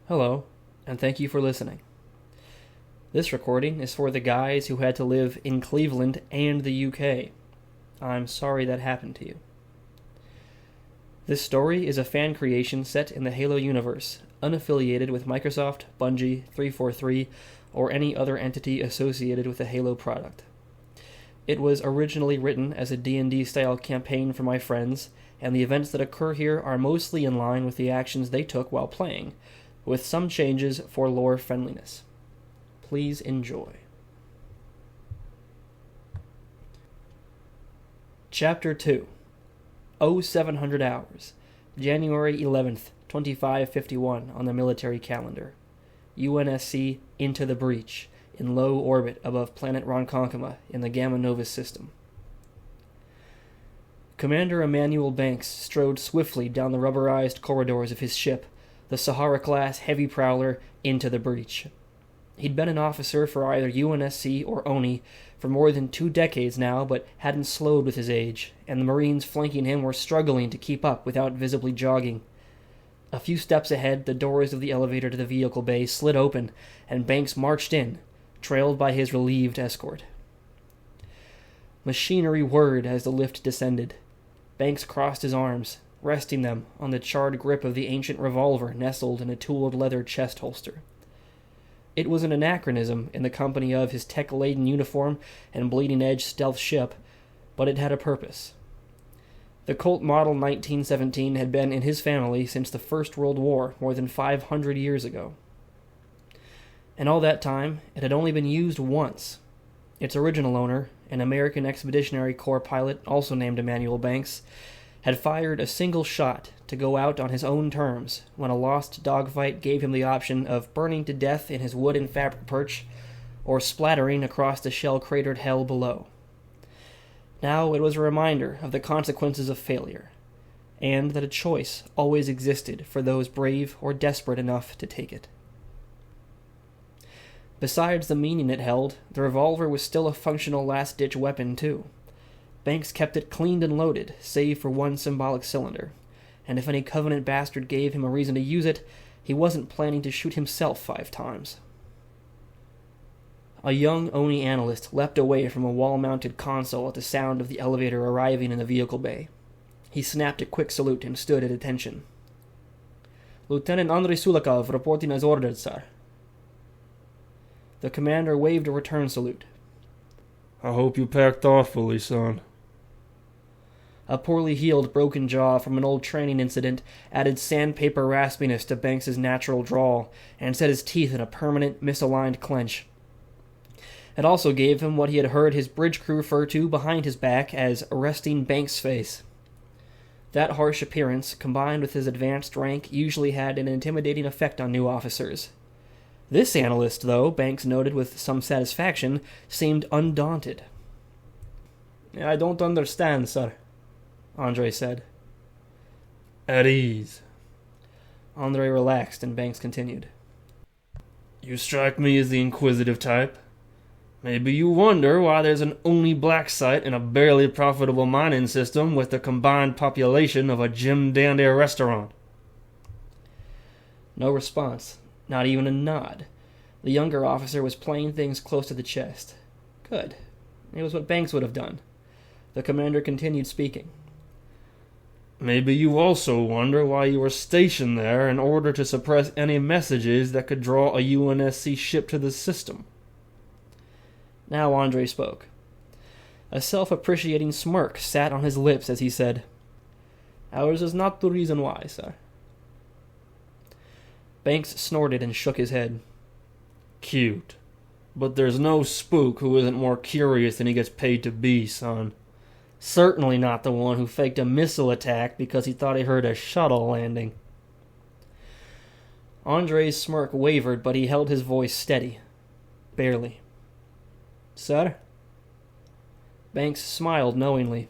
Hello, and thank you for listening. This recording is for the guys who had to live in Cleveland and the UK. I'm sorry that happened to you. This story is a fan creation set in the Halo universe, unaffiliated with Microsoft, Bungie, 343, or any other entity associated with the Halo product. It was originally written as a D&D style campaign for my friends, and the events that occur here are mostly in line with the actions they took while playing, with some changes for lore friendliness. Please enjoy. Chapter 2 0700 Hours, January 11th, 2551 on the military calendar. UNSC Into the Breach, in low orbit above planet Ronkonkoma in the Gamma Novus system. Commander Emmanuel Banks strode swiftly down the rubberized corridors of his ship, the Sahara-class heavy prowler Into the Breach. He'd been an officer for either UNSC or ONI for more than 2 decades now, but hadn't slowed with his age, and the Marines flanking him were struggling to keep up without visibly jogging. A few steps ahead, the doors of the elevator to the vehicle bay slid open, and Banks marched in, trailed by his relieved escort. Machinery whirred as the lift descended. Banks crossed his arms, resting them on the charred grip of the ancient revolver nestled in a tooled leather chest holster. It was an anachronism in the company of his tech-laden uniform and bleeding-edge stealth ship, but it had a purpose. The Colt Model 1917 had been in his family since the First World War more than 500 years ago. And all that time, it had only been used once. Its original owner, an American Expeditionary Corps pilot also named Emmanuel Banks, had fired a single shot to go out on his own terms when a lost dogfight gave him the option of burning to death in his wood and fabric perch or splattering across the shell-cratered hell below. Now it was a reminder of the consequences of failure, and that a choice always existed for those brave or desperate enough to take it. Besides the meaning it held, the revolver was still a functional last-ditch weapon, too. Banks kept it cleaned and loaded, save for one symbolic cylinder, and if any Covenant bastard gave him a reason to use it, he wasn't planning to shoot himself 5 times. A young ONI analyst leapt away from a wall-mounted console at the sound of the elevator arriving in the vehicle bay. He snapped a quick salute and stood at attention. "Lieutenant Andrei Sulikov reporting as ordered, sir." The commander waved a return salute. "I hope you packed thoughtfully, son." A poorly healed broken jaw from an old training incident added sandpaper raspiness to Banks's natural drawl and set his teeth in a permanent, misaligned clench. It also gave him what he had heard his bridge crew refer to behind his back as arresting Banks' face. That harsh appearance, combined with his advanced rank, usually had an intimidating effect on new officers. This analyst, though, Banks noted with some satisfaction, seemed undaunted. "I don't understand, sir," Andre said. "At ease." Andre relaxed, and Banks continued. "You strike me as the inquisitive type. Maybe you wonder why there's an only black site in a barely profitable mining system with the combined population of a Jim Dandy restaurant." No response. Not even a nod. The younger officer was playing things close to the chest. Good. It was what Banks would have done. The commander continued speaking. "Maybe you also wonder why you were stationed there in order to suppress any messages that could draw a UNSC ship to the system." Now Andre spoke. A self-appreciating smirk sat on his lips as he said, "Ours is not the reason why, sir." Banks snorted and shook his head. "Cute. But there's no spook who isn't more curious than he gets paid to be, son. Certainly not the one who faked a missile attack because he thought he heard a shuttle landing." Andre's smirk wavered, but he held his voice steady. Barely. "Sir?" Banks smiled knowingly.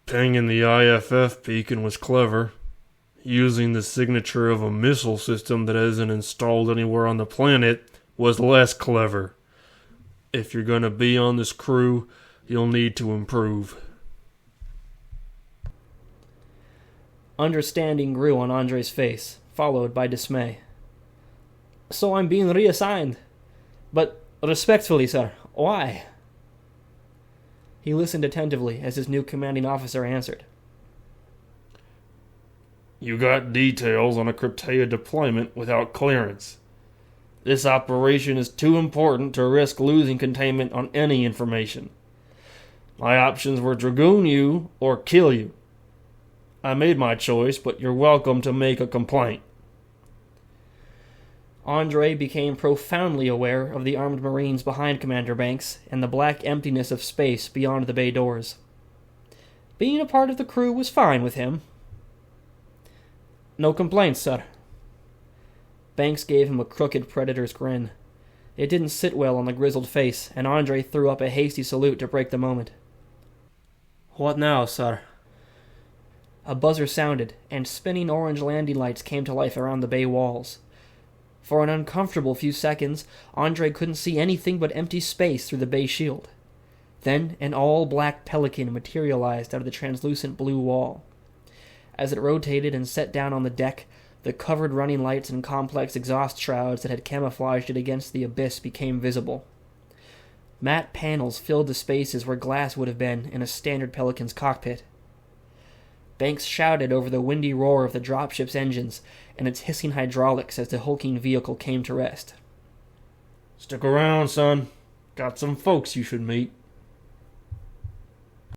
"Pinging the IFF beacon was clever. Using the signature of a missile system that isn't installed anywhere on the planet was less clever. If you're going to be on this crew, you'll need to improve." Understanding grew on Andre's face, followed by dismay. So I'm being reassigned. But respectfully, sir, why? He listened attentively as his new commanding officer answered. You got details on a Cryptea deployment without clearance. This operation is too important to risk losing containment on any information. My options were dragoon you or kill you. I made my choice, but you're welcome to make a complaint. Andre became profoundly aware of the armed Marines behind Commander Banks and the black emptiness of space beyond the bay doors. Being a part of the crew was fine with him. No complaints, sir. Banks gave him a crooked predator's grin. It didn't sit well on the grizzled face, and Andre threw up a hasty salute to break the moment. What now, sir? A buzzer sounded, and spinning orange landing lights came to life around the bay walls. For an uncomfortable few seconds, Andre couldn't see anything but empty space through the bay shield. Then an all-black pelican materialized out of the translucent blue wall. As it rotated and set down on the deck, the covered running lights and complex exhaust shrouds that had camouflaged it against the abyss became visible. Matte panels filled the spaces where glass would have been in a standard Pelican's cockpit. Banks shouted over the windy roar of the dropship's engines and its hissing hydraulics as the hulking vehicle came to rest. Stick around, son. Got some folks you should meet.